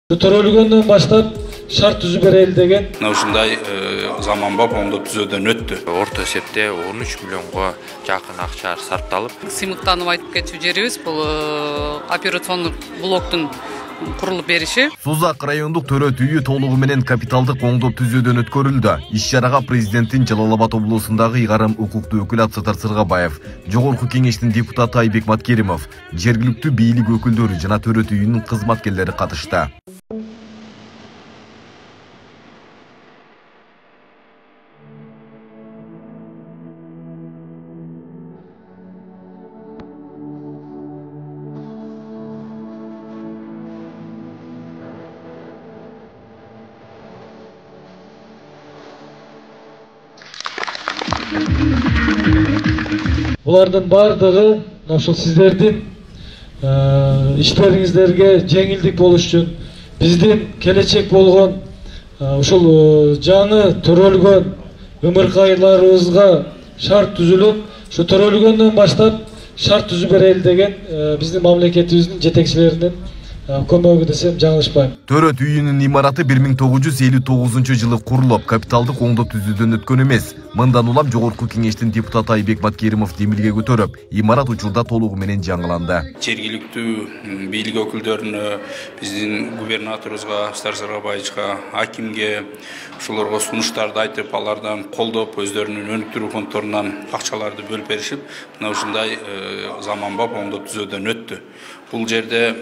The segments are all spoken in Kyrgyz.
Төрөлгөндөн баштап шарт түзүп берели деген. Ушундай заманбап оңдоп түзөөдөн өттү. Орто эсепте 13 миллионго жакын акча сарпталып, сыймыктанып айтып кетчү жерибиз бул операциондук блоктун курулуп бериши. Сузак райондук төрөт үйү толугу менен капиталдык оңдоп түзөөдөн өткөрүлдү. Иш-чарага президенттин Жалал Абад облусундагы ыйгарым укуктуу өкүлү Абсаттар Сыргабаев, Жогорку кеңештин депутаты Айбек Маткеримов, жергиликтүү бийлик өкүлдөрү жана төрөт үйүнүн кызматкерлери катышты. Булардын бардыгы ошол сиздердин иштериңиздерге жеңилдик болуш үчүн биздин келечек болгон ушул жаңы төрөлгөн өмүркайларыбызга шарт түзүлүп, ушу төрөлгөндөн баштап шарт түзүп берели деген биздин мамлекетибиздин жетекчилеринин көмөгү десем жаңылышпайм. Төрөт үйүнүн имараты 1959 жылы курулуп, капиталдык оңдоп түзүүдөн өткөн эмес. Мындан улам Жогорку кеңештин депутаты Айбек Маткеримов демилге көтөрүп, имарат учурда толугу менен жаңыланды. Жергиликтүү бийлик өкүлдөрүнө, биздин губернаторубузга, Абсаттар Сыргабаевичка, акимге ушуларга сунуштарды айтып, алардан колдоп, өздөрүнүн өнүктүрүү фонддорунан акчаларды бөлүп беришип, мына ушундай заманбап оңдоп түзөөдөн өттү. Бул жерде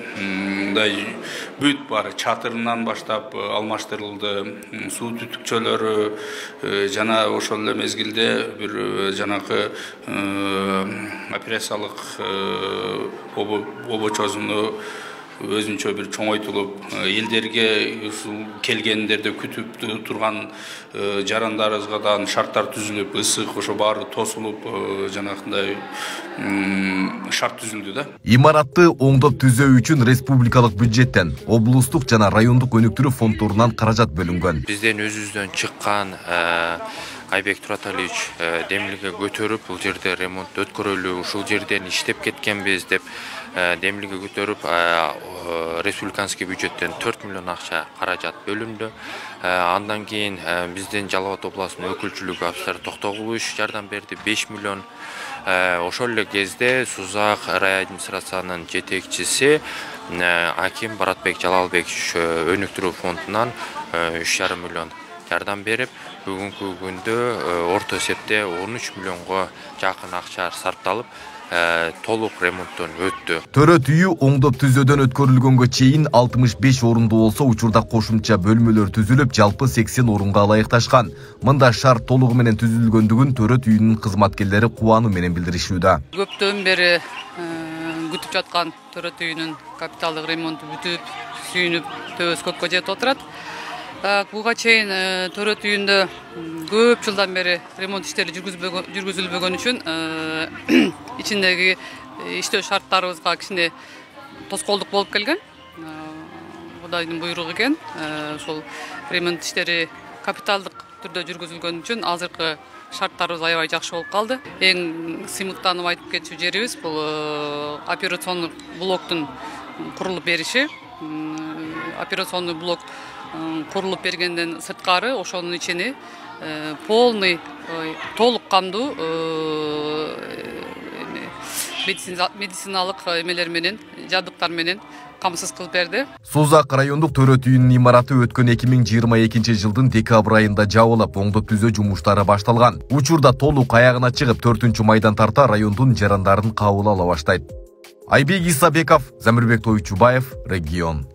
бүт бары чатырынан баштап алмаштырылды, суу түтүкчөлөрү жана ошол эле мезгилде бир жанакы операциялык обочосуну өзүнчө бир чоңойтулуп, элдерге келгендерде күтүп турган жарандарыбызгадан шарттар түзүлүп, ысык ошо баары тосулуп, жанакындай шарт түзүлдү да. Имаратты оңдоп түзөө үчүн республикалык бюджеттен, облустук жана райондук өнүктүрүү фонддорунан каражат бөлүнгөн. Бизден өзүбүздөн чыккан Айбек Тураталиевич демилге көтөрүп, бул жерде ремонт өткөрөлү, ушул жерден иштеп кеткенбиз деп демилге көтөрүп, республиканский бюджеттен 4 миллион акча каражат бөлүндү. Андан кийин биздин Жалал Абад областынын өкүлчүлүгү Абсаттар Токтогулович жардам берди, 5 миллион. Ошол эле кезде Сузак райадминистрациянын жетекчиси аким Баратбек Жалалбекович өнүктүрүү фондунан 3,5 миллион жардам берип, бүгүнкү күндө орто эсепте 13 миллионго жакын акча сарпталып, толук ремонттон өттү. Төрөт үйү оңдоп түзөөдөн өткөрүлгөнгө чейин 65 орунду болсо, учурда кошумча бөлмөлөр түзүлүп, жалпы 80 орунга ылайыкташкан. Мында шарт толугу менен түзүлгөндүгүн төрөт үйүнүн кызматкерлери кубануу менен билдиришүүдө. Көптөн бери күтүп жаткан төрөт үйүнүн капиталдык ремонту бүтүп, сүйүнүп, төбөсү көккө жетип отурат. Буга чейин төрөт үйүндө көп жылдан бери ремонт иштери жүргүзүлбөгөн үчүн ичиндеги иштөө шарттарыбызга кичине тоскоолдук болуп келген. Кудайдын буйругу экен. Ошол ремонт иштери капиталдык түрдө жүргүзүлгөн үчүн азыркы шарттарыбыз аябай жакшы болуп калды. Эң сыймыктанып айтып кетчү жерибиз бул операциондук блоктун курулуп бериши. Операционный блок курулуп бергенден сырткары ошонун ичини полный толук камдуу медициналык эмелер менен, жабдыктар менен камсыз кылып берди. Сузак райондук төрөт үйүнүн имараты өткөн 2022 жылдын декабрь айында жабылып, оңдоп түзөө жумуштары башталган. Учурда толук аягына чыгып, 4-майдан тарта райондун жарандарын кабыл ала баштайт. Айбек Исабеков, Замирбек Тойчубаев, Регион.